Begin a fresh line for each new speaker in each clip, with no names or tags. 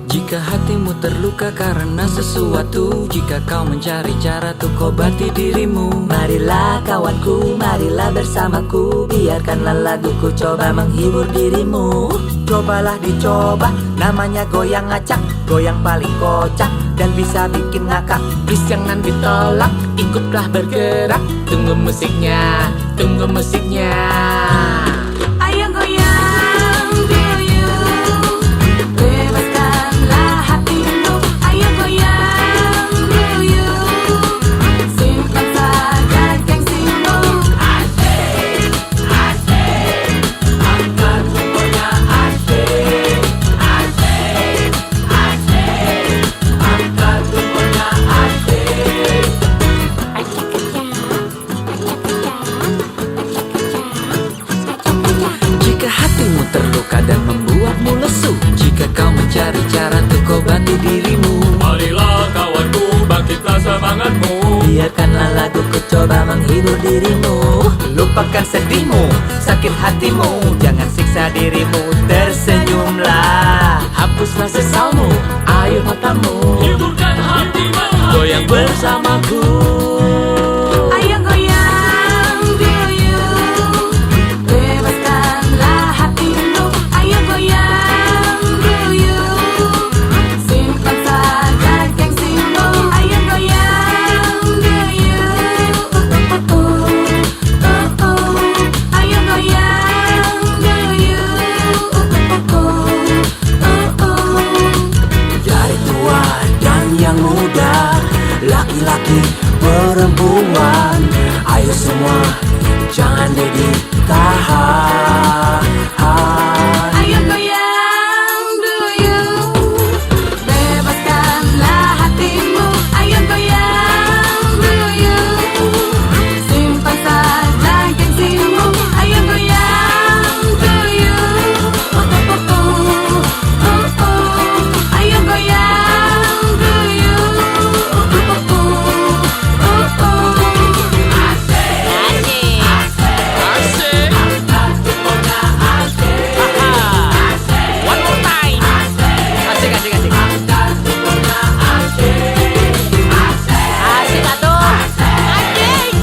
Jika hatimu terluka karena sesuatu, jika kau mencari cara untuk obati dirimu, marilah kawanku, marilah bersamaku, biarkanlah laguku coba menghibur dirimu. Cobalah dicoba, namanya goyang acak, goyang paling kocak dan bisa bikin ngakak. Please jangan ditolak, ikutlah bergerak, tunggu musiknya, tunggu musiknya.
Ayo goyang dulu, bebaskanlah hatimu. Ayo goyang dulu, simpan saja gengsimu.
Asik, asik, angkat tumpunya asik. Asik, asik, angkat tumpunya asik. Jika hatimu terluka dan membuatmu lesu, jika kau mencari cara untuk obati dirimu,
Marilah kawanku, bangkitlah semangatmu.
biarkanlah laguku coba menghibur dirimu. Lupakan sedihmu, sakit hatimu, jangan siksa dirimu, tersenyumlah. Hapuslah sesalmu, air matamu,
Hiburkan hatimu.
goyang bersamaku.
Ayo goyang dulu, bebaskanlah hatimu. Ayo goyang dulu, simpan saja gengsimu. Ayo goyang dulu, ayo goyang dulu.
Dari tua dan yang muda, laki-laki perempuan, ayo semua jangan ditahan.
Ayo goyang dulu, bebaskanlah hatimu. Ayo goyang dulu, simpan saja gengsimu. Ayo goyang dulu, ayo goyang dulu.
One more time. Asik, asik, asik. Asik atuh. Asik.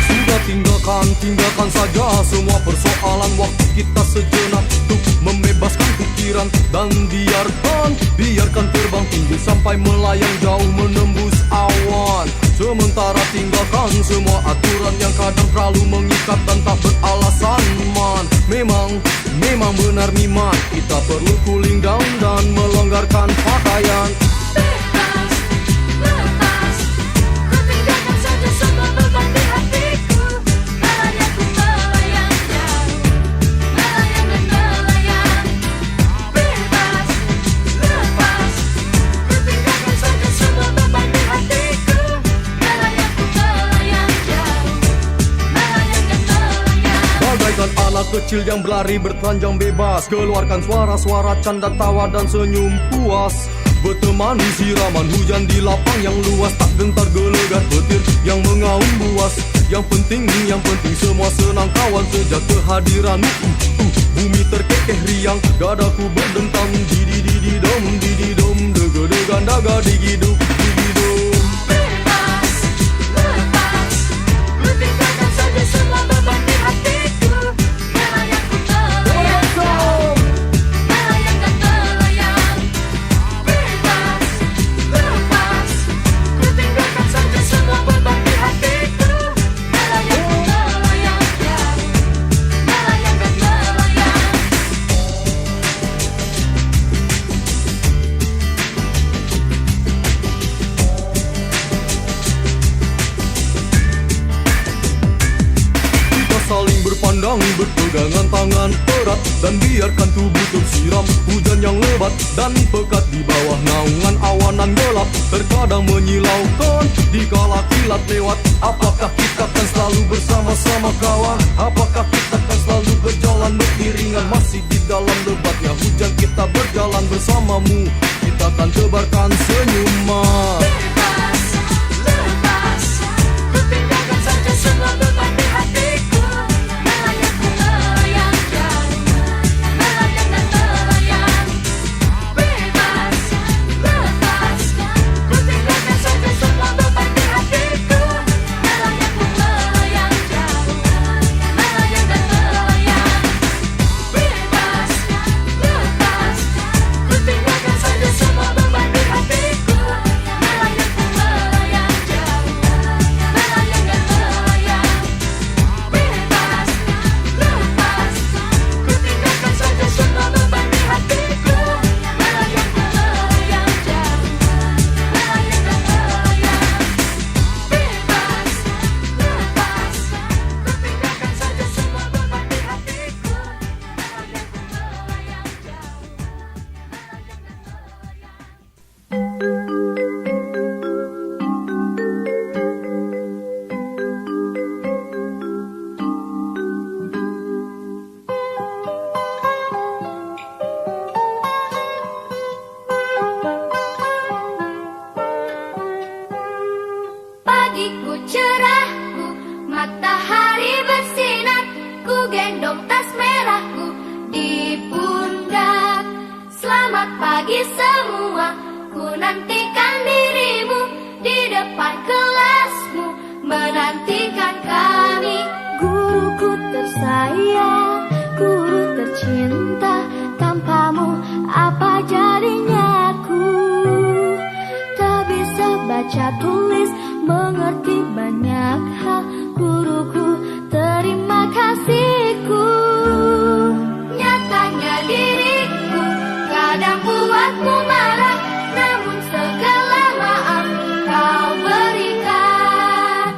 Sudah tinggalkan saja semua persoalan. Waktu kita sejenak untuk membebaskan pikiran. Dan biarkan terbang tinggi sampai melayang jauh menembus awan. Sementara tinggalkan semua aturan yang kadang terlalu mengikat dan tak beralasan, man. Memang benar miman, kita perlu cooling down dan melonggarkan pakaian.
Bebas, lepas, ku tinggalkan saja semua beban di hatiku. Melayang ku melayang jauh, melayang dan melayang. Bebas, lepas, ku tinggalkan saja semua beban di hatiku. Melayang ku melayang jauh, melayang dan melayang.
Bagaikan anak kecil yang berlari bertelanjang bebas, keluarkan suara-suara canda tawa dan senyum puas. Bertemani siraman hujan di lapang yang luas, tak gentar gelegar petir yang mengaum buas. Yang penting semua senang kawan sejak kehadiranmu. Bumi terkekeh riang, dadaku berdentang, didi dom, dege dege. sedang berpegangan tangan erat, dan biarkan tubuh tersiram hujan yang lebat dan pekat di bawah naungan awanan gelap. Terkadang menyilaukan dikala kilat lewat. Apakah kita akan selalu bersama-sama kawan? Apakah kita akan selalu berjalan beriringan? Masih di dalam lebatnya hujan kita berjalan bersamamu, kita akan tebarkan senyuman.
Bebas, lepas, ku tinggalkan saja semua beban di hatiku. Melayang ku melayang jauh, melayang dan melayang. Bebas, lepas, ku tinggalkan saja semua beban di hatiku. Melayang ku melayang jauh, melayang dan melayang. Bebas, lepas, ku tinggalkan saja semua beban di hatiku. Melayang ku melayang jauh, melayang dan melayang. Bebas, lepas, ku tinggalkan saja semua beban di hatiku. Melayang ku melayang jauh, melayang dan melayang. Bebas, lepas, ku tinggalkan saja semua beban di hatiku. Melayang ku melayang jauh, melayang dan melayang. Pagiku cerahku, matahari bersinar, ku gendong tas merahku di pundak. Selamat pagi semua, ku nantikan dirimu di depan kelasmu, menantikan kami. Guruku tersayang, guru tercinta, tanpamu apa jadinya aku? Tak bisa baca tulis, mengerti banyak hal. Guruku, terima kasihku. Nyatanya diriku kadang buatmu marah, namun segala maaf kau berikan.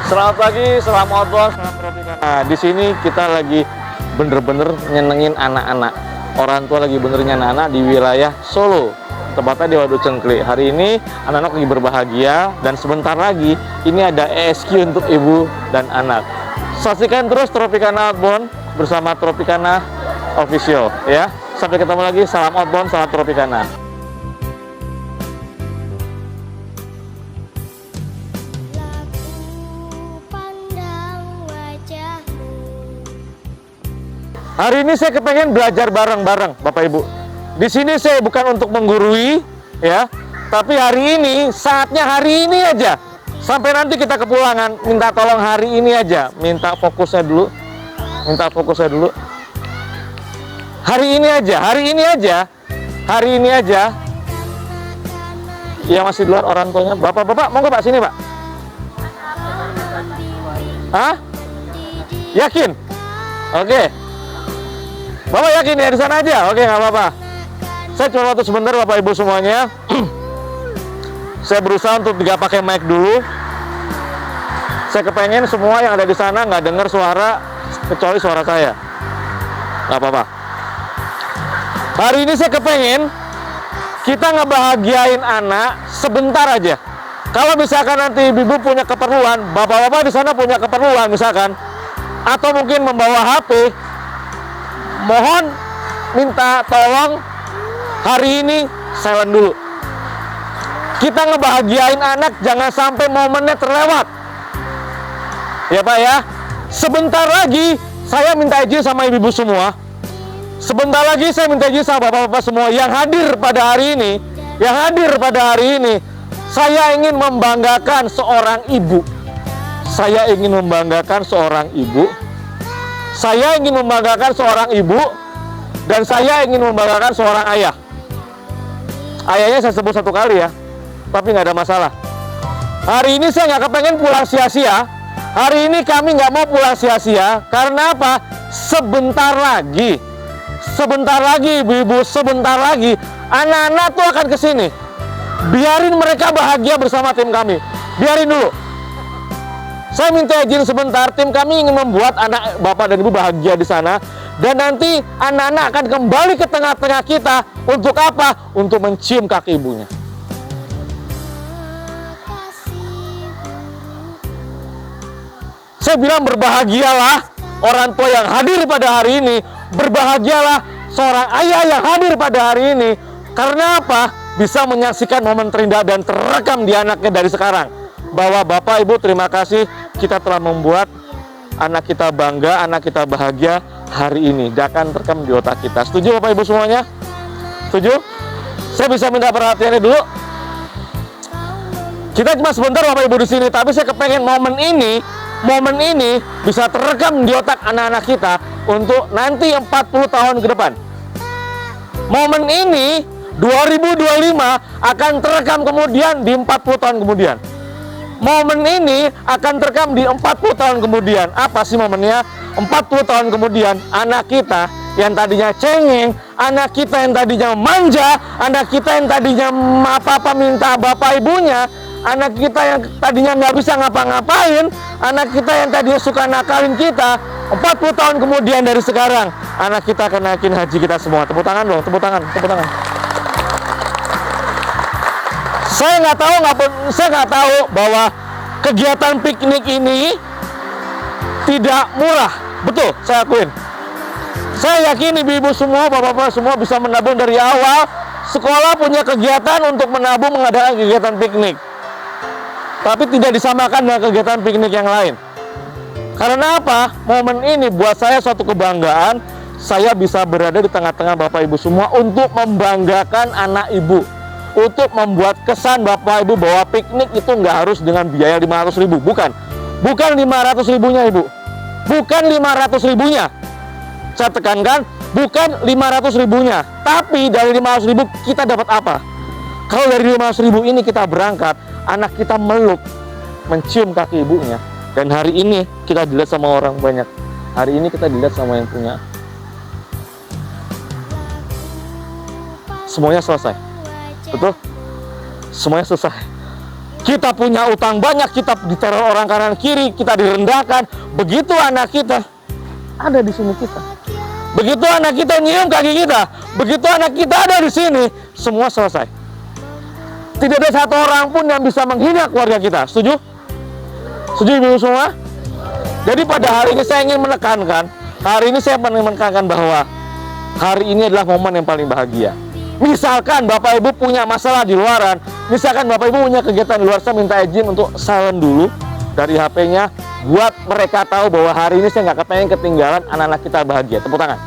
Selamat pagi, selamat outdoor, selamat Tropicana. Nah, di sini kita lagi bener-bener nyenengin anak-anak. Orang tua lagi bener nyenengin anak-anak di wilayah Solo, tepatnya di Waduk Cengklik. Hari ini anak-anak lagi berbahagia dan sebentar lagi ini ada ESQ untuk ibu dan anak. Saksikan terus Tropicana Outbound bersama Tropicana Official ya. Sampai ketemu lagi, salam outbound, salam Tropicana. Hari ini saya kepengen belajar bareng-bareng, Bapak Ibu. Di sini saya bukan untuk menggurui, ya, tapi hari ini, saatnya hari ini aja. Sampai nanti kita kepulangan, minta tolong hari ini aja. Minta fokusnya dulu. Hari ini aja. Yang masih di luar orang tuanya. Bapak-bapak, mau nggak Pak sini, Pak? Hah? Yakin? Oke. Bapak yakin ya di sana aja? Oke, nggak apa-apa. Saya cuma waktu sebentar Bapak Ibu semuanya. Saya berusaha untuk tidak pakai mic dulu. Saya kepengen semua yang ada di sana nggak dengar suara kecuali suara saya. Nggak apa-apa. Hari ini saya kepengen kita ngebahagiain anak sebentar aja. Kalau misalkan nanti ibu punya keperluan, bapak-bapak di sana punya keperluan misalkan, atau mungkin membawa HP, mohon minta tolong hari ini silent dulu. Kita ngebahagiain anak, jangan sampai momennya terlewat. Ya Pak ya. Sebentar lagi saya minta izin sama ibu-ibu semua. Sebentar lagi saya minta izin sama bapak-bapak semua yang hadir pada hari ini. Saya ingin membanggakan seorang ibu. Saya ingin membanggakan seorang ibu dan saya ingin membanggakan seorang ayah. Ayahnya saya sebut satu kali ya, tapi nggak ada masalah. Hari ini saya nggak kepengen pulang sia-sia. Hari ini kami nggak mau pulang sia-sia. Karena apa? Sebentar lagi ibu-ibu, sebentar lagi anak-anak tuh akan kesini. Biarin mereka bahagia bersama tim kami. Biarin dulu. Saya minta izin sebentar, tim kami ingin membuat anak bapak dan ibu bahagia di sana. Dan nanti anak-anak akan kembali ke tengah-tengah kita. Untuk apa? Untuk mencium kaki ibunya. Saya bilang berbahagialah orang tua yang hadir pada hari ini. Berbahagialah seorang ayah yang hadir pada hari ini. Karena apa? Bisa menyaksikan momen terindah dan terekam di anaknya dari sekarang. Bahwa Bapak Ibu terima kasih kita telah membuat anak kita bangga, anak kita bahagia hari ini. Dan akan terekam di otak kita. Setuju Bapak Ibu semuanya? Setuju? Saya bisa minta perhatiannya dulu. Kita cuma sebentar Bapak Ibu di sini, tapi saya kepengen momen ini bisa terekam di otak anak-anak kita untuk nanti 40 tahun ke depan. Momen ini 2025 akan terekam kemudian di 40 tahun kemudian. Momen ini akan terekam di 40 tahun kemudian. Apa sih momennya? 40 tahun kemudian anak kita yang tadinya cengeng, anak kita yang tadinya manja, anak kita yang tadinya apa-apa minta bapak ibunya, anak kita yang tadinya nggak bisa ngapa-ngapain, anak kita yang tadinya suka nakalin kita, 40 tahun kemudian dari sekarang, anak kita akan naikin haji kita semua. Tepuk tangan dong, tepuk tangan. Saya nggak tahu bahwa kegiatan piknik ini tidak murah. Betul, saya akuin. Saya yakin ibu-ibu semua, bapak-bapak semua bisa menabung dari awal. Sekolah punya kegiatan untuk menabung mengadakan kegiatan piknik. Tapi tidak disamakan dengan kegiatan piknik yang lain. Karena apa? Momen ini buat saya suatu kebanggaan. Saya bisa berada di tengah-tengah bapak ibu semua untuk membanggakan anak ibu. Untuk membuat kesan bapak ibu bahwa piknik itu nggak harus dengan biaya 500.000. Bukan 500.000-nya ibu. Bukan 500.000-nya. Saya tekankan, bukan 500.000-nya. Tapi dari 500.000 kita dapat apa? Kalau dari 500.000 ini kita berangkat, anak kita meluk, mencium kaki ibunya. Dan hari ini kita dilihat sama orang banyak. Hari ini kita dilihat sama yang punya. Semuanya selesai. Betul? Semuanya selesai. kita punya utang banyak, kita diteror orang kanan kiri, kita direndahkan. Begitu anak kita ada di sini kita, begitu anak kita nyium kaki kita, begitu anak kita ada di sini, semua selesai. Tidak ada satu orang pun yang bisa menghina keluarga kita. Setuju? Setuju ibu semua? Jadi pada hari ini saya ingin menekankan, bahwa hari ini adalah momen yang paling bahagia. Misalkan Bapak Ibu punya masalah di luaran, misalkan Bapak Ibu punya kegiatan di luar, saya minta izin untuk silent dulu dari HP-nya, buat mereka tahu bahwa hari ini saya nggak kepengen ketinggalan anak-anak kita bahagia. Tepuk tangan.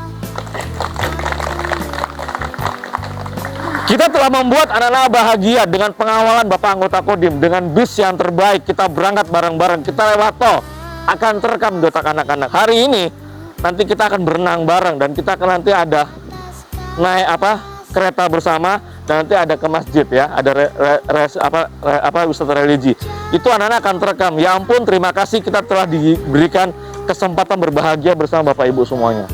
Kita telah membuat anak-anak bahagia dengan pengawalan Bapak anggota Kodim, dengan bis yang terbaik. Kita berangkat bareng-bareng, kita lewat tol, akan terekam di otak anak-anak. Hari ini nanti kita akan berenang bareng, dan kita akan nanti ada naik kereta bersama, dan nanti ada ke masjid ya, ada wisata religi. Itu anak-anak akan terekam. Ya ampun, terima kasih kita telah diberikan kesempatan berbahagia bersama Bapak Ibu semuanya.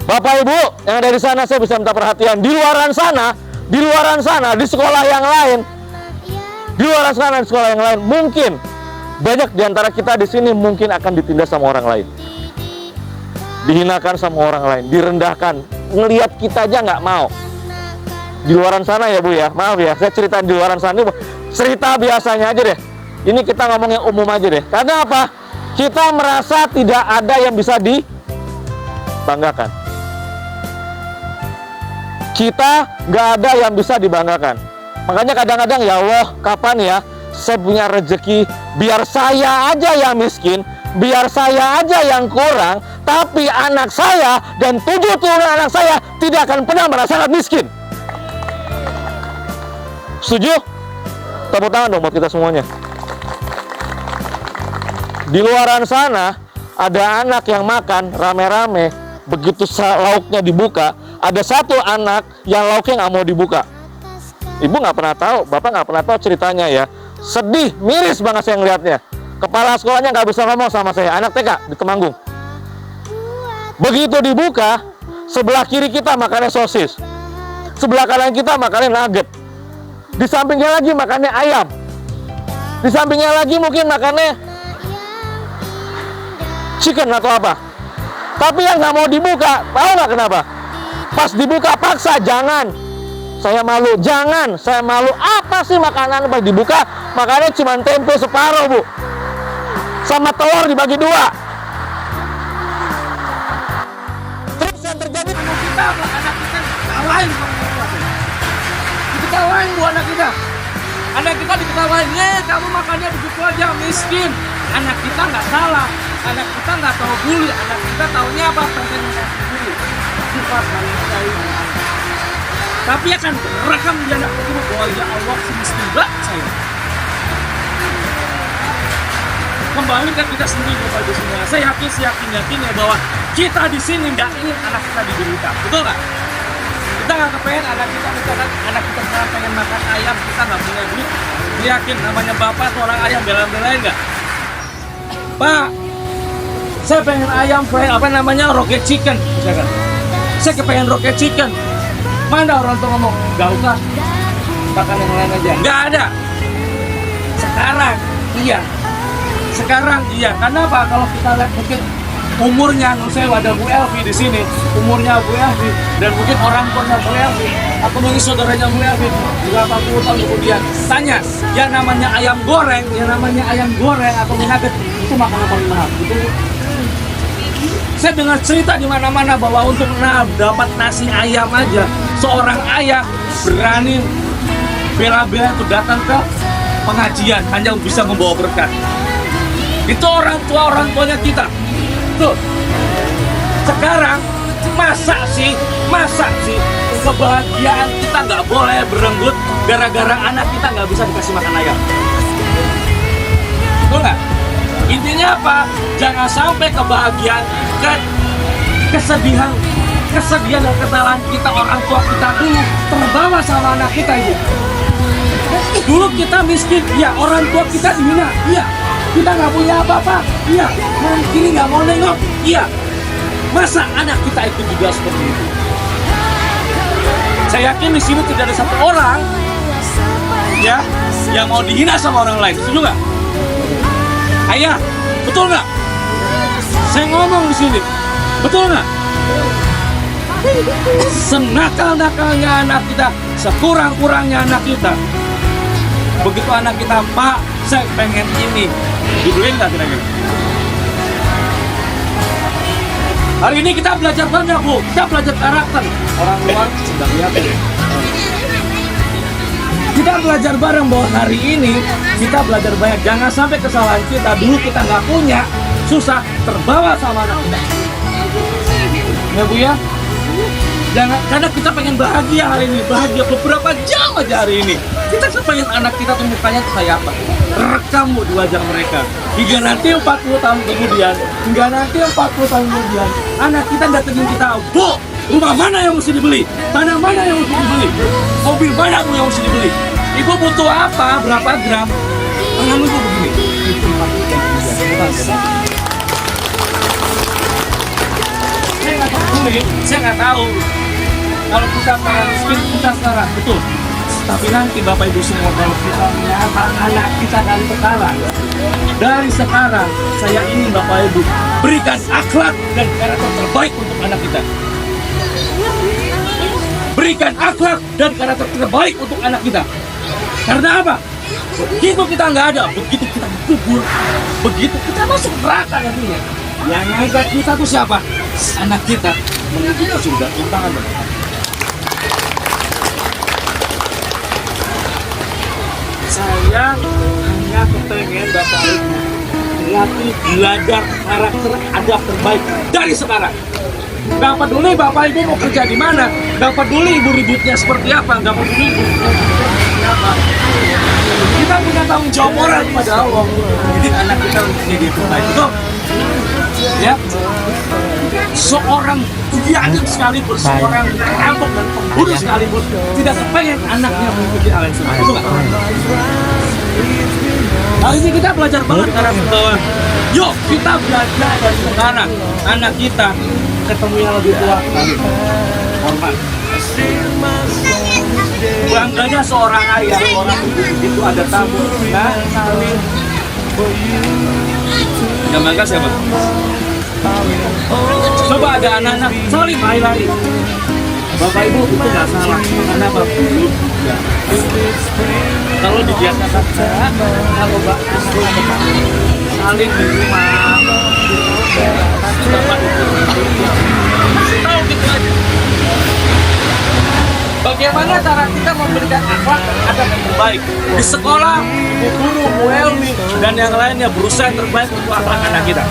Bapak Ibu yang ada di sana, saya bisa minta perhatian. Di luaran sana, di sekolah yang lain, mungkin banyak di antara kita di sini mungkin akan ditindas sama orang lain, dihinakan sama orang lain, direndahkan, ngelihat kita aja nggak mau. Di luaran sana ya Bu ya, maaf ya, saya cerita di luaran sana, cerita biasanya aja deh. Ini kita ngomongnya umum aja deh. Karena apa? Kita merasa tidak ada yang bisa dibanggakan. Kita nggak ada yang bisa dibanggakan. Makanya kadang-kadang, ya Allah, kapan ya saya punya rezeki, biar saya aja yang miskin, biar saya aja yang kurang, tapi anak saya dan 7 turunan anak saya tidak akan pernah merasakan miskin. Setuju? Tepuk tangan dong buat kita semuanya. Di luaran sana ada anak yang makan rame-rame, begitu lauknya dibuka, ada satu anak yang lauknya nggak mau dibuka. Ibu nggak pernah tahu, bapak nggak pernah tahu ceritanya ya. Sedih, miris banget saya ngeliatnya. Kepala sekolahnya nggak bisa ngomong sama saya, anak TK di Temanggung. Begitu dibuka, sebelah kiri kita makannya sosis, sebelah kanan kita makannya nugget, di sampingnya lagi makannya ayam, di sampingnya lagi mungkin makannya chicken atau apa. Tapi yang nggak mau dibuka, tahu nggak kenapa? Pas dibuka paksa, jangan, saya malu, jangan, saya malu. Apa sih makanan pas dibuka? Makannya cuma tempe separuh Bu, sama telur dibagi 2. Terus yang terjadi,
Anak kita diketawain bu anak kita. Anak kita diketawain, kamu makannya begitu aja, miskin. Anak kita nggak salah, anak kita nggak tahu bully, anak kita taunya apa? Pengen bully. Sifat manusia ini. Tapi akan rekam di anak itu bahwa ya Allah si miskin banget saya. Kembali ke kita sendiri Bapak Ibu semua. Saya yakin ya bahwa kita di sini nggak ingin anak kita diderita, betul nggak? Kita nggak kepengen anak kita misalkan anak kita sekarang pengen makan ayam, kita nggak punya duit. Yakin namanya bapak atau orang ayam bela-belain nggak? Pak, saya pengen ayam rocket chicken misalkan. Saya kepengen rocket chicken. Mana orang tua ngomong, nggak usah, makan yang lain aja. Nggak ada. Sekarang iya. Kenapa? Kalau kita lihat mungkin umurnya, saya ada Bu Elvi di sini, umurnya Bu Elvi, dan mungkin orang tuanya Bu Elvi, atau mungkin saudaranya Bu Elvi, 80 tahun kemudian, tanya, yang namanya ayam goreng atau nugget, itu makanan paling mahal, betul? Saya dengar cerita di mana-mana bahwa untuk dapat nasi ayam aja, seorang ayah berani bela-bela untuk datang ke pengajian hanya bisa membawa berkat. Itu orang tuanya kita. Tuh. Sekarang masa sih kebahagiaan kita nggak boleh berenggut gara-gara anak kita nggak bisa dikasih makan ayam. Betul nggak? Intinya apa? Jangan sampai kebahagiaan, kesedihan dan kesalahan kita orang tua kita dulu terbawa sama anak kita itu. Dulu kita miskin, ya orang tua kita dihina, iya. Kita nggak punya apa-apa, iya. Kanan kiri nggak mau nengok, iya. Masa anak kita itu juga seperti itu? Saya yakin di sini tidak ada satu orang, ya, yang mau dihina sama orang lain. Setuju nggak? Ayah, betul nggak? Saya ngomong di sini, betul nggak? Senakal-nakalnya anak kita, sekurang-kurangnya anak kita. Begitu anak kita, Pak, saya pengen ini, dibeliin nggak kira-kira? Hari ini kita belajar banyak, Bu. Kita belajar karakter. Orang luar sudah lihat ya. Kita belajar bareng bahwa hari ini kita belajar banyak. Jangan sampai kesalahan kita dulu kita nggak punya, susah terbawa sama anak kita. Ya Bu ya. Jangan, karena kita pengen bahagia hari ini, bahagia beberapa jam aja hari ini. Kita pengen anak kita tuh mukanya tuh kayak apa? Rekam di wajah mereka. Hingga nanti 40 tahun kemudian, anak kita datengin kita, Bu, rumah mana yang mesti dibeli? Tanah mana yang mesti dibeli? Mobil mana Bu yang mesti dibeli? Ibu butuh apa? Berapa gram? Tangan ibu begini. Itu 40 tahun kemudian. Saya nggak tahu. Kalau kita sekarang miskin, kita sekarang betul. Tapi nanti Bapak Ibu semua, kalau kita menyapa anak kita dari sekarang, saya ingin Bapak Ibu berikan akhlak dan karakter terbaik untuk anak kita. Berikan akhlak dan karakter terbaik untuk anak kita. Karena apa? Begitu kita nggak ada, begitu kita dikubur, begitu kita masuk neraka nantinya. Yang ngangkat kita tuh siapa? Anak kita menuju ke surga. Tangan Bapak. Saya hanya kepengen Bapak Ibu melatih belajar karakter adab terbaik dari sekarang. Gak peduli Bapak Ibu mau kerja di mana, gak peduli ibu ributnya seperti apa, gak peduli ibu seperti apa. Kita punya tanggung jawab moral kepada Allah. Jadi anak kita menjadi terbaik. Betul? Ya. Seorang pengkhianat sekalipun, seorang perampok dan pembunuh sekalipun tidak kepengen anaknya mengikuti hal yang sama. Betul nggak? Hari ini kita belajar banget karena bahwa yuk kita belajar dari sekarang. Anak kita ketemu yang lebih tua, hormat. Bangganya seorang ayah, seorang ibu itu ada tamu, saling. Yang bangga siapa? Coba ada anak-anak saling lari-lari. Bapak Ibu itu nggak salah, karena Bapak Ibu ya. Kalau dibiasakan kalau anak saling di rumah, nanti Bapak Ibu tahu gitu aja. Bagaimana cara kita memberikan akhlak adab yang terbaik di sekolah, ibu guru, Bu Elmi, dan yang lainnya berusaha yang terbaik untuk akhlak anak kita.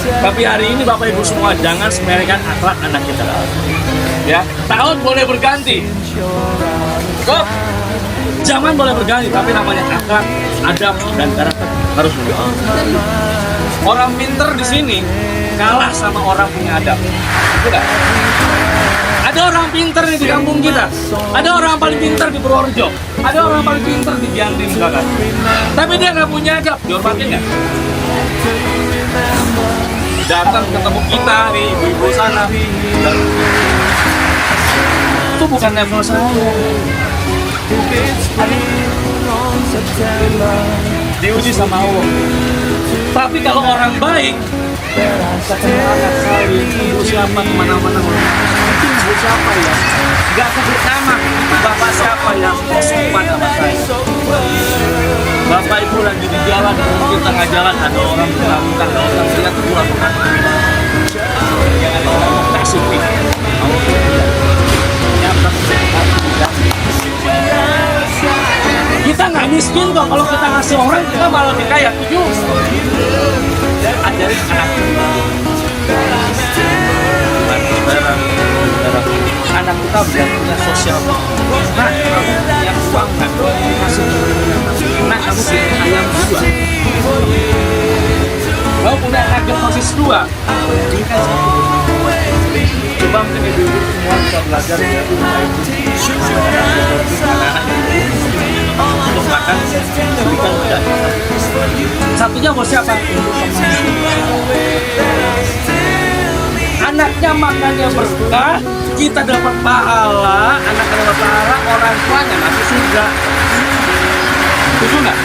Tapi hari ini Bapak Ibu semua jangan sembarangan akhlak anak kita. Ya, tahun boleh berganti. Kok? Zaman boleh berganti, tapi namanya akhlak, adab, dan karakter harus berubah. Orang pinter di sini kalah sama orang punya adab. Tidak. Ada orang pinter nih di kampung kita. Ada orang paling pinter di Purworejo. Ada orang paling pinter di Gianyar misalkan. Tapi dia nggak punya adab, dihormatin nggak? Datang ketemu kita nih, ibu-ibu sana. Itu bukan level saya. Diuji sama Allah. Tapi kalau orang baik, ketemu anak saya, ibu siapa kemana-mana, ibu siapa ya? Gak sebut nama, bapak siapa ya? Sopan sama saya. Bapak ibu lagi di jalan, mungkin tengah jalan ada orang berlakukan, ada orang lihat itu lakukan. Jangan orang kasih pik. Kita nggak miskin kok, kalau kita ngasih orang kita malah lebih kaya. Ajarin anak anak kita biar punya sosial. Nah, kamu yang uang nggak kasih. Nah, kamu bikin ayam 2. Kamu punya nugget sosis 2. Belikan 1. Coba mungkin ibu-ibu semua bisa belajar ya. Untuk makan berikan mudah. Satunya buat siapa? Anaknya makannya berkah, kita dapat pahala, anaknya dapat pahala, orang tuanya masuk surga. Setuju nggak?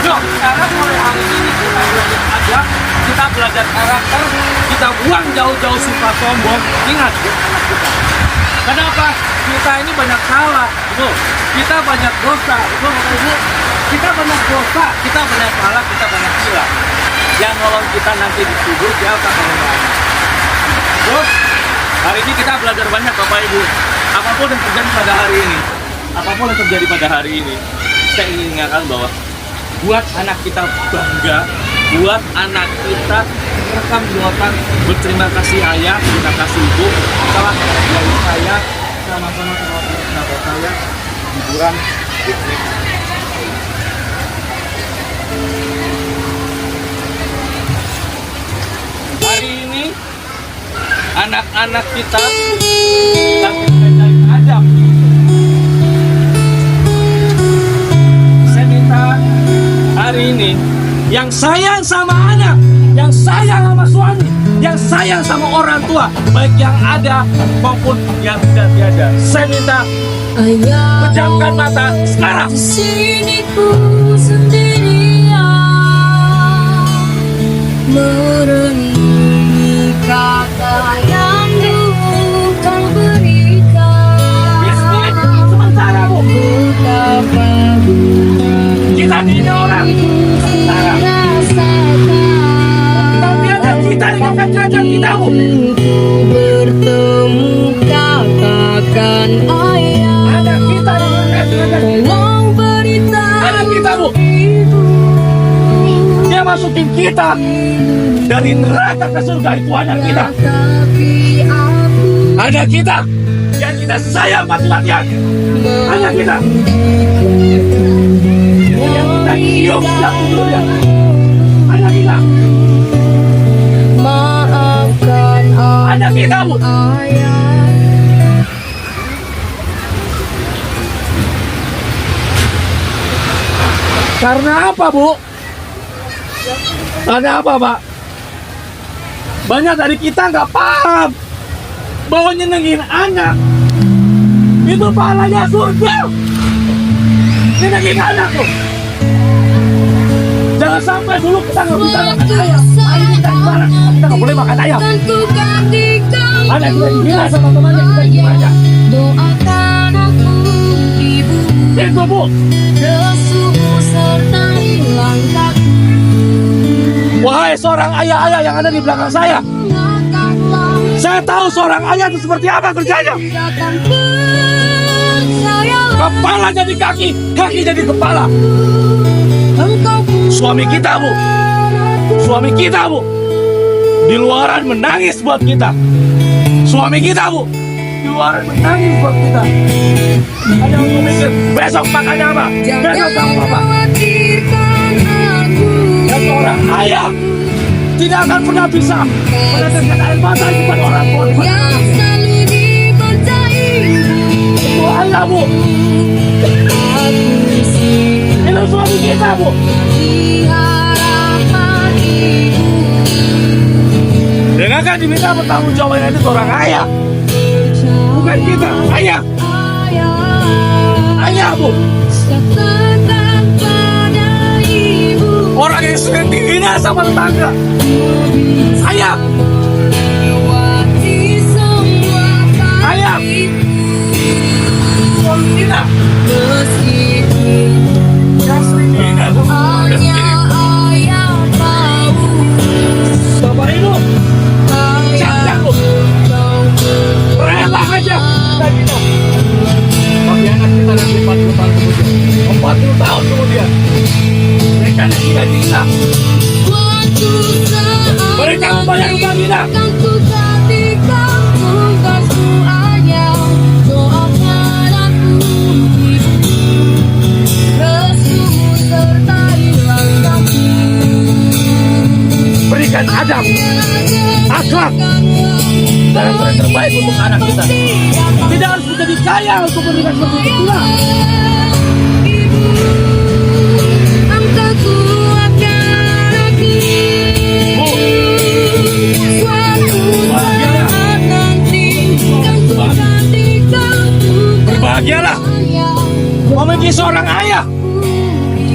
Yuk, sekarang mulai hari ini kita belajar adab, kita belajar karakter, kita buang jauh-jauh sifat sombong. Ingat, buat anak kita. Kenapa? Kita ini banyak salah, betul. Kita banyak dosa, betul Bapak Ibu. Kita banyak dosa, kita banyak salah, kita banyak hilang. Yang nolong kita nanti di kubur siapa kalau nggak ada? Terus, hari ini kita belajar banyak Bapak Ibu. Apapun yang terjadi pada hari ini, apapun yang terjadi pada hari ini, saya ingin ingatkan bahwa buat anak kita bangga, buat anak kita rekam di otak, berterima kasih ayah, terima kasih ibu, telah mengajarin saya sama-sama sahabat saya liburan piknik. Hari ini anak-anak kita lagi belajar adab. Saya minta hari ini yang sayang sama anak, yang sayang sama suami, yang sayang sama orang tua, baik yang ada maupun yang tidak tiada. Saya minta pejamkan mata sekarang.
Di sini ku sendirian merenungi kata yang dulu kau berikan.
Sementara Bu,
Betapa
kita dihina orang. Sementara. Tapi ada kita dengan kejadian kita Bu.
ku bertemu katakan ayah.
Ada kita dengan kejadian kita.
Tolong beritahu
Ada kita Bu.
ibu.
Dia masukin kita dari neraka ke surga, itu anak kita.
Tapi aku
Ada kita yang kita sayang mati-matian. Ada kita yang kita cium setiap tidurnya. Ada kita.
maafkan
Ada kita Bu.
ayah.
Karena apa Bu? Karena apa Pak? Banyak dari kita nggak paham bahwa nyenengin anak itu pahalanya surga. Nyenengin anak tuh. Jangan sampai dulu kita nggak bisa makan ayam. Ayam kita gimana? Kita nggak boleh makan ayam.
Kan ku gantikan
Ada kita dihina sama temannya, kita gimana?
doakan aku ibu.
Itu Bu.
Restumu sertai langkahku.
Wahai seorang ayah-ayah yang ada di belakang saya,
Angkatlah
saya tahu seorang ayah itu seperti apa kerjanya.
tindakan percayalah.
Kepala jadi kaki, kaki jadi kepala.
Engkau
Suami kita Bu, suami kita Bu, di luaran menangis buat kita. Suami kita Bu, di luaran menangis buat kita. Ada yang mikir, besok makannya apa? Besok kamu apa?
khawatirkan aku.
Dan seorang ayah tidak akan pernah bisa meneteskan air mata di depan orang tua.
Yang selalu dipercayai
Itu ayah Bu,
aku sih
itu suami kita Bu.
di harapan ibu.
Dan akan diminta bertanggung jawabnya itu seorang ayah, bukan kita. Ayah,
Ayah,
ayah Bu.
katakan pada ibu.
Orang yang sering dihina sama tetangga. Ayah,
Lewati semua
Ayah.
pahitku.
suami kita
Meskipun
yang sering dihina Bu.
hanya ayah tahu.
Bapak Ibu,
Ayah,
Bu.
kau
Rela aja kita dihina. Tapi anak kita nanti 40 tahun kemudian, 40 tahun kemudian, mereka tidak dihina.
Suatu saat
Mereka membayar utang kita.
akan ku gantikan tugasku ayah. Doakan aku ibu. Restumu sertai langkahku.
Berikan adab, akhlak, dan yang terbaik untuk anak kita. Tidak harus menjadi kaya untuk memberikan seperti itu pula.
Angkatku akan aku.
Bu,
Suatu
bahagialah.
saat nanti kan ku gantikan tugasku
Berbahagialah
ayah.
memiliki seorang ayah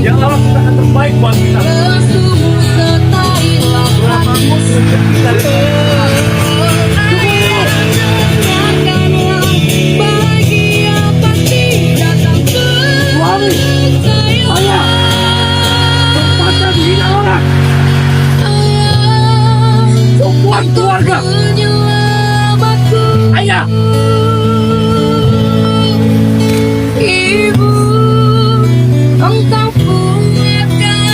yang Allah ciptakan terbaik buat kita.
Sungguh setailah
Berapapun rezeki kita
Dengarkanlah bahagia pasti datang
Suami, ayah, tempatnya dihina orang, semua keluarga,
Penyelamatku
ayah,
Ibu Engkau punyakan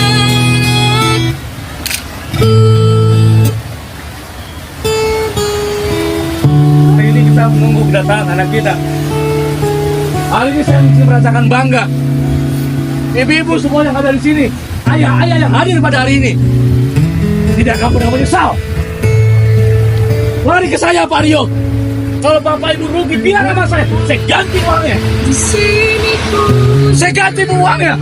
hari ini kita menunggu kedatangan anak kita. Hari ini saya mesti merasakan bangga. Ibu-ibu semua yang ada di sini, ayah-ayah yang hadir pada hari ini, tidak akan pernah menyesal. Lari ke saya, Pak Rio. Kalau bapak ibu rugi, bilang sama saya ganti uangnya.
di sini ku
Saya ganti uangnya.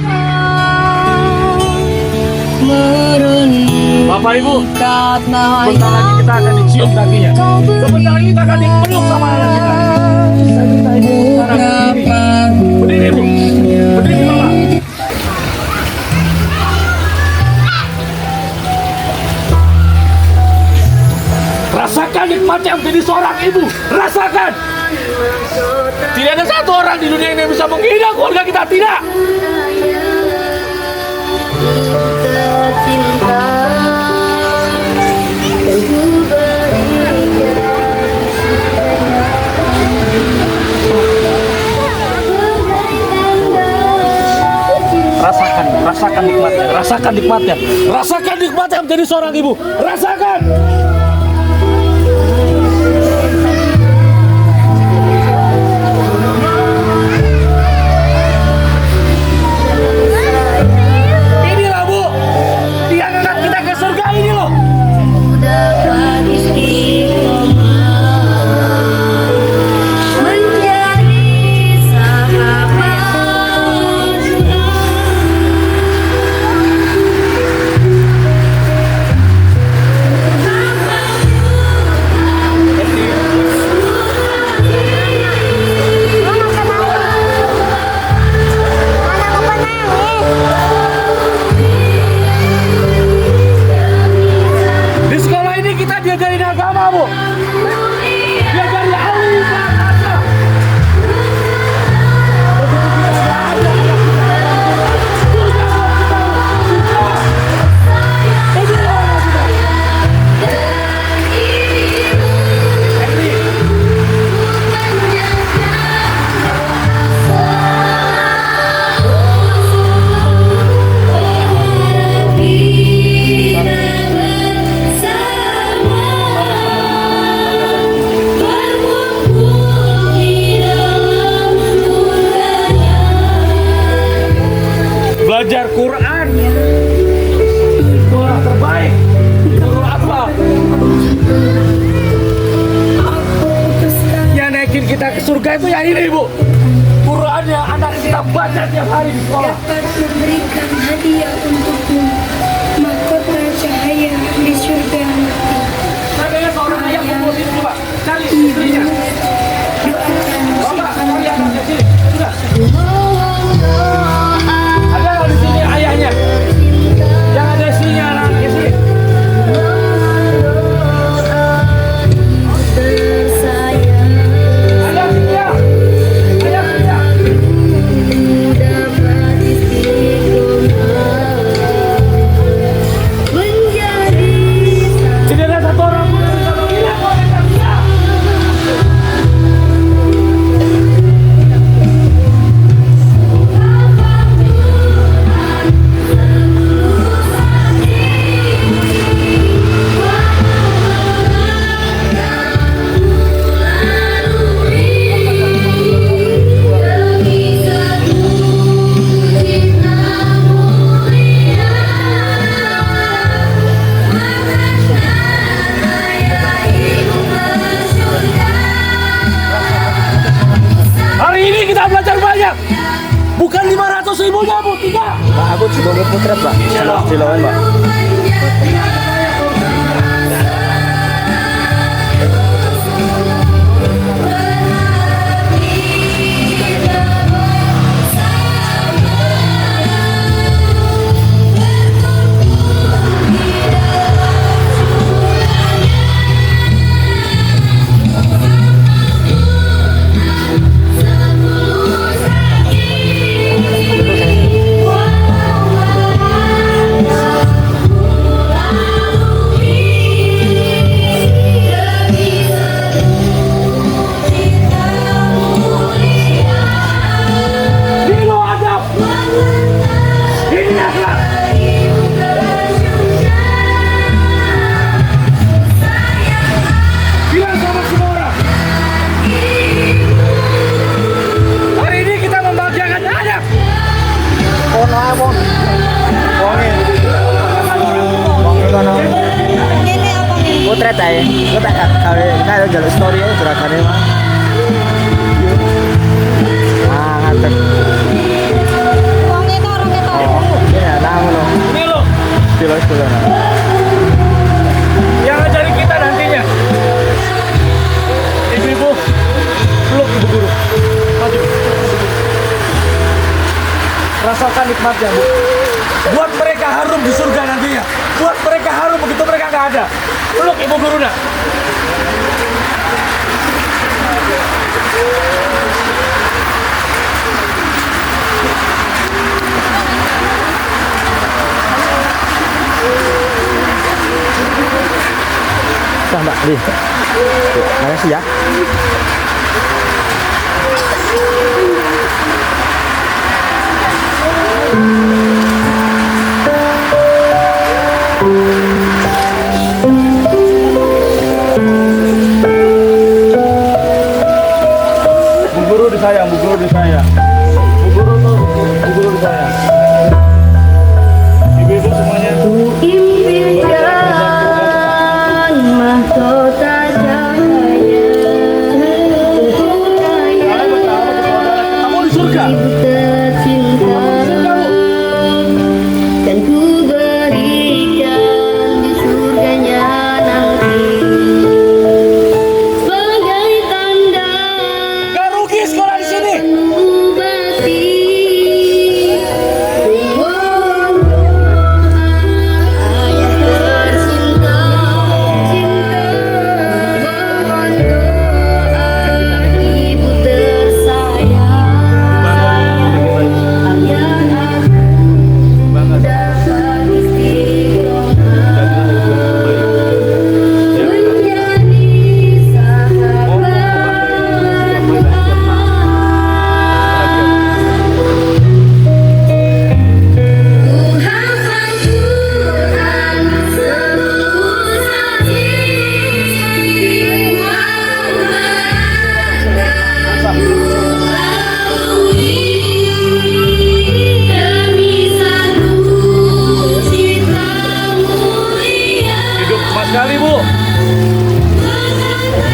merenung
Bapak ibu,
karena
sebentar lagi kita akan dicium kakinya. Sebentar lagi kita akan dipeluk sama anak kita. Saya minta ibu sekarang berdiri. Berdiri ibu, berdiri bapak. Rasakan nikmatnya menjadi seorang ibu. Rasakan. Tidak ada satu orang di dunia ini yang bisa menghina keluarga kita. Tidak. Rasakan nikmatnya. Rasakan nikmatnya. Rasakan nikmatnya menjadi seorang ibu. Rasakan. Inilah Bu, dia angkat kita ke surga ini loh.
dapat istiqomah menjadi sahabat
Di sekolah ini kita diajarin agama Bu. Diajarin agama. Belajar Quran. Sekolah terbaik. Guru apa? Yang naikin kita ke surga itu yang ini Bu. Quran yang anak kita baca tiap hari di sekolah.
dapat memberikan hadiah untukmu, mahkota cahaya di surga nanti.
Saya seorang ayah kumpul sini coba. Cari istrinya. Bapak, cari anaknya sini. Sudah. Ada nggak di sini ayahnya? Yang ada istrinya anaknya sini. Ada sini ya. Ayah sini ya. Tidak ada satu orang pun yang bisa menghina keluarga kita. Hari ini kita belajar banyak. Bukan 500.000-nya Bu, tidak.
Pak, aku sebagai putra, Pak. Silakan, Pak. ae. Gue tak kayak jalur story aja gerakannya mah. Ah, ngantek. Ya, nah lo.
Ini loh
Kilo.
yang ngajarin kita nantinya. Ibu-ibu, peluk ibu guru. Maju. Rasakan nikmatnya, Bu. Buat mereka harum di surga nantinya. Buat mereka harum begitu mereka nggak ada. Peluk ibu guru nak.
Nah, Mbak, di. Makasih ya.
Bu guru disayang, Bu guru disayang. Bu guru tuh, Bu guru disayang. Ibu-ibu semuanya.
Impikan mahkota cahaya
Kamu di surga.
tercinta dan ku berikan di surganya nanti sebagai tanda
Gak rugi sekolah di sini.
mengobati ayah tercinta, cinta mohon doa ibu tersayang, ayah aku dapat istiqomah menjadi sahabat doa. Tuhan Tuhan seluruh hati mau mengakui demi satu cita mulia.
Hidup cuma sekali, Bu.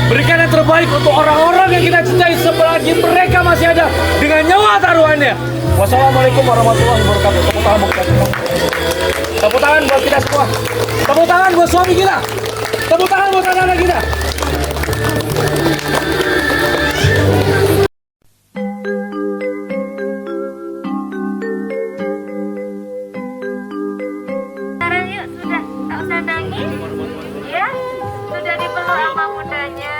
Berikan yang terbaik untuk orang-orang yang kita cintai selagi mereka masih ada dengan nyawa taruhannya. Wassalamualaikum warahmatullahi wabarakatuh. Tepuk tangan buat kita semua. Tepuk tangan buat kita semua. Tepuk tangan buat suami kita. Tepuk tangan buat anak-anak kita.
Sekarang yuk, sudah tak usah nangis, ya. Sudah dipeluk sama bundanya,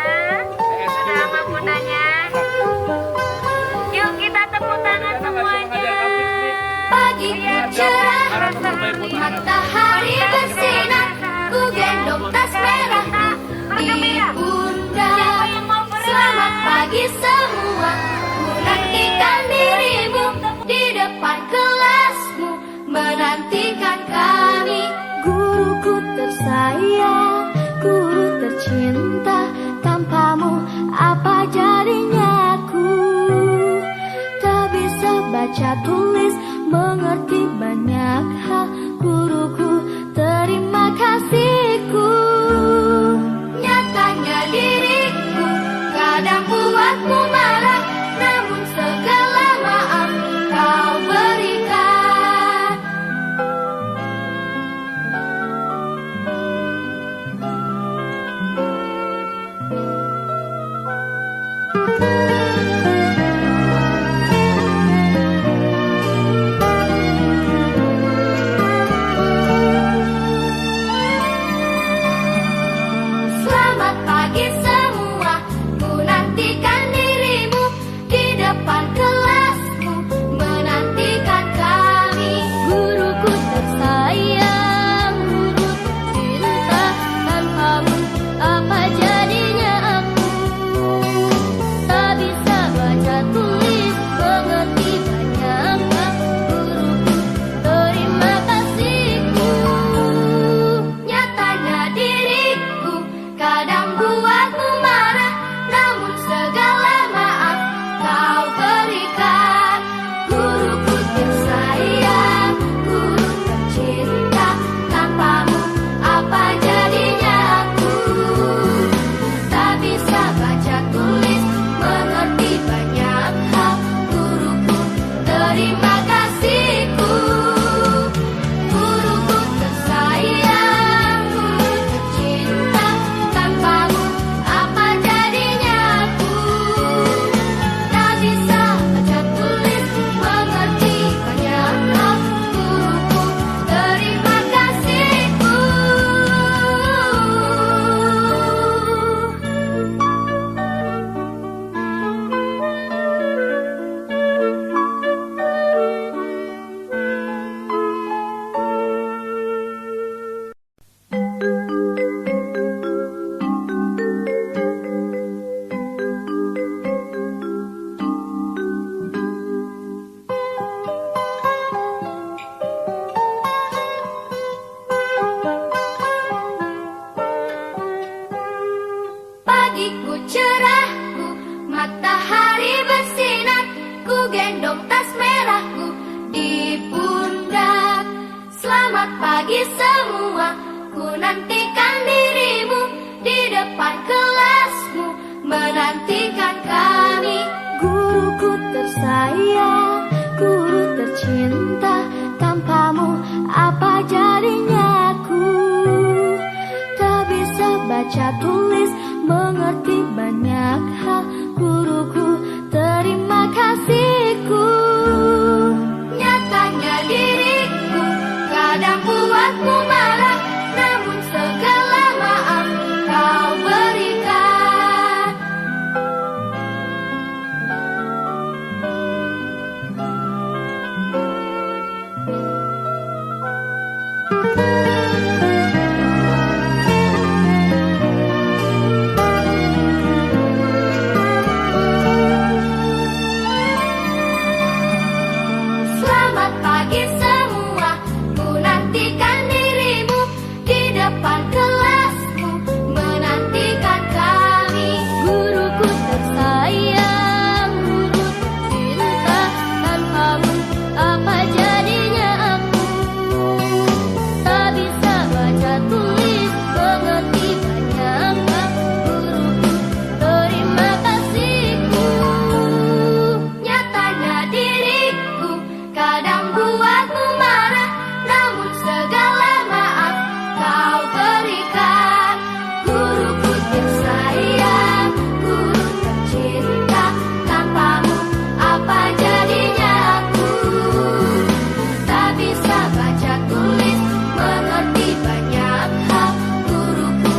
sudah sama bundanya. Yuk kita tepuk tangan semuanya.
Pagi cerah, matahari bersinar, ku gendong tas merah di pundak. Selamat pagi semua, ku nantikan dirimu di depan kelasmu, menantikan kami. Guruku tersayang, guru tercinta, tanpamu apa jadinya aku? Tak bisa baca tulis, mengerti banyak hal. Guruku, terima kasihku. Nyatanya diriku kadang buatmu marah, namun segala maaf kau berikan.
pagiku cerahku, matahari bersinar, ku gendong tas merahku di pundak. Selamat pagi semua, ku nantikan dirimu di depan kelasmu, menantikan kami. Guruku tersayang, guru tercinta, tanpamu apa jadinya aku? Tak bisa baca tulis, mengerti banyak hal. Guruku, terima kasihku. Nyatanya diriku kadang buatmu marah, namun segala maaf kau berikan. Selamat pagi semua, ku nantikan dirimu di depan kelasmu, menantikan kami. Guruku tersayang, guru tercinta, tanpamu apa jadinya aku? Tak bisa baca tulis, mengerti banyak hal. Guruku, terima kasihku. Nyatanya diriku kadang buatmu marah, namun segala maaf kau berikan. Guruku tersayang, guru tercinta, tanpamu apa jadinya aku? Tak bisa baca tulis, mengerti banyak hal. Guruku,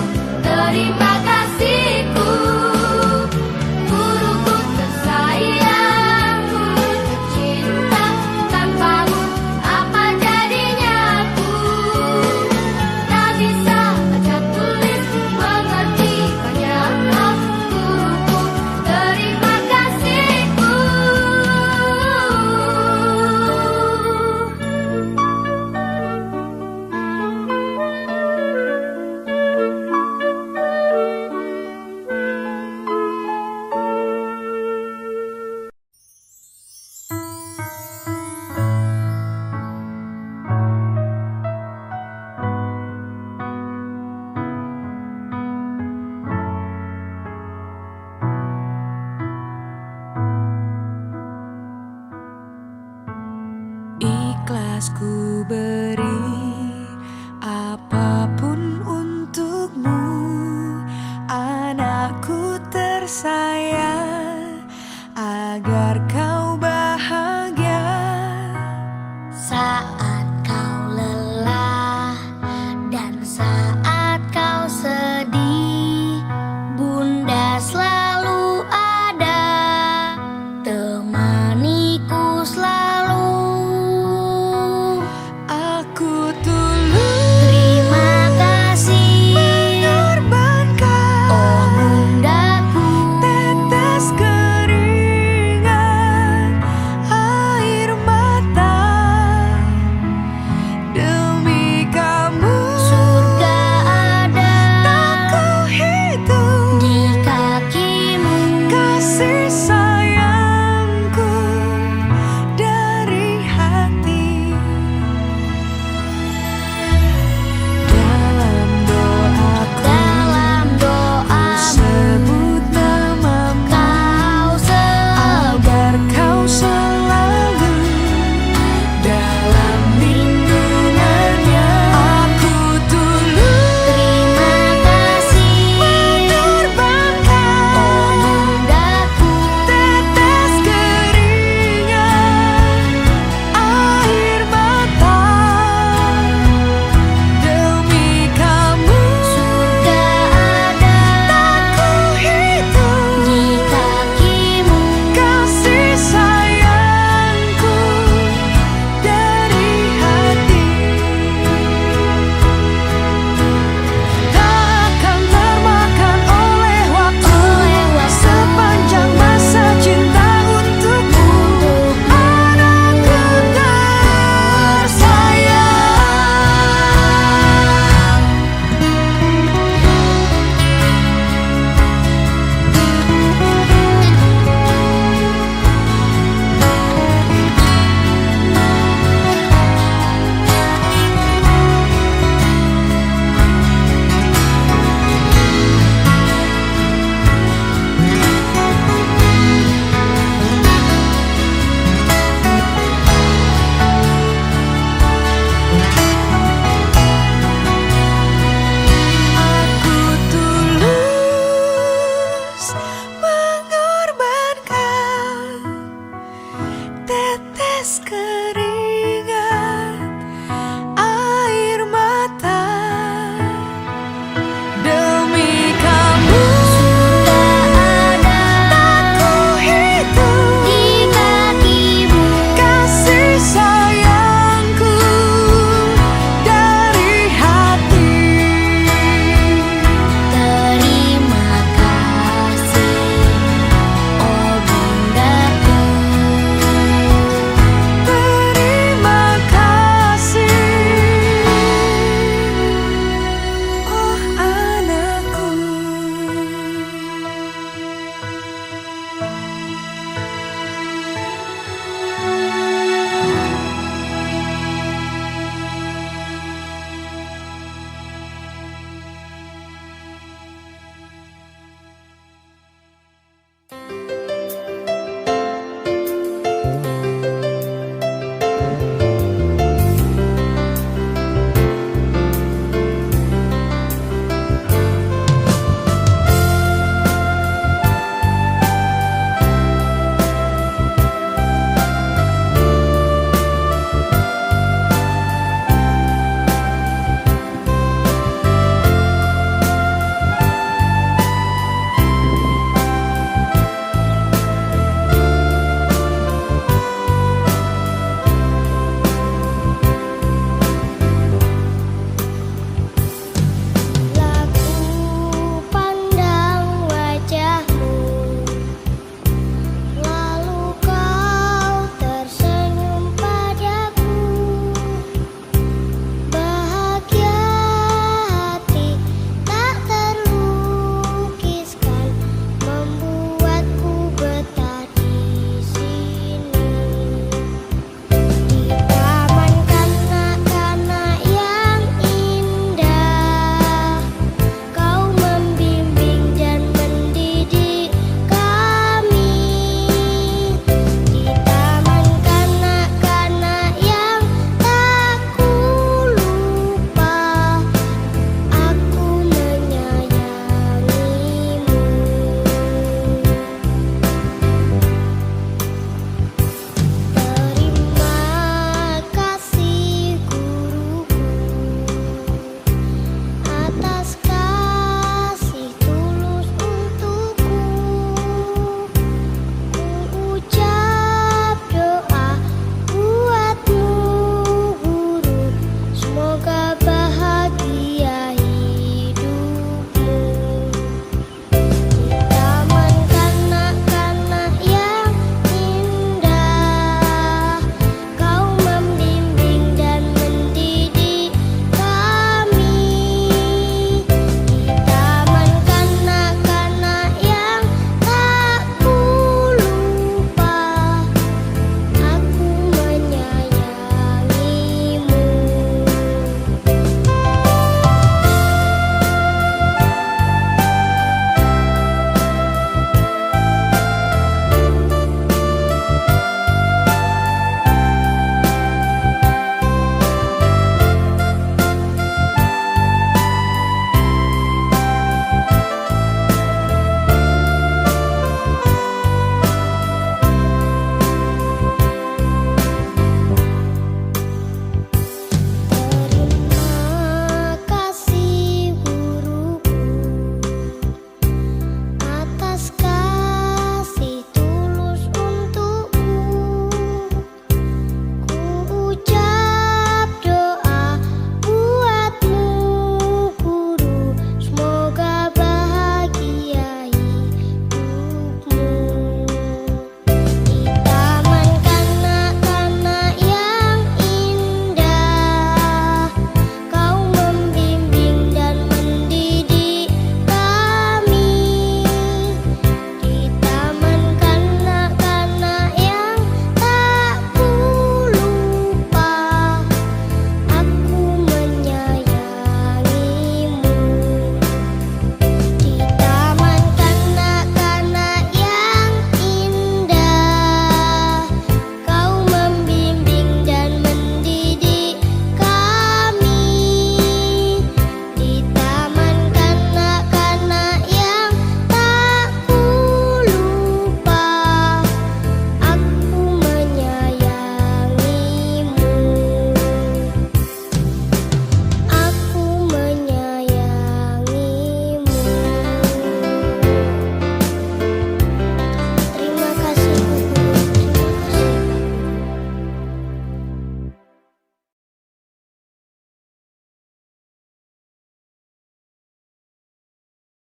terima kasihku. Guruku tersayang, guru tercinta, tanpamu apa jadinya aku? Tak bisa baca tulis, mengerti banyak hal. Guruku, terima kasihku.
Ikhlas ku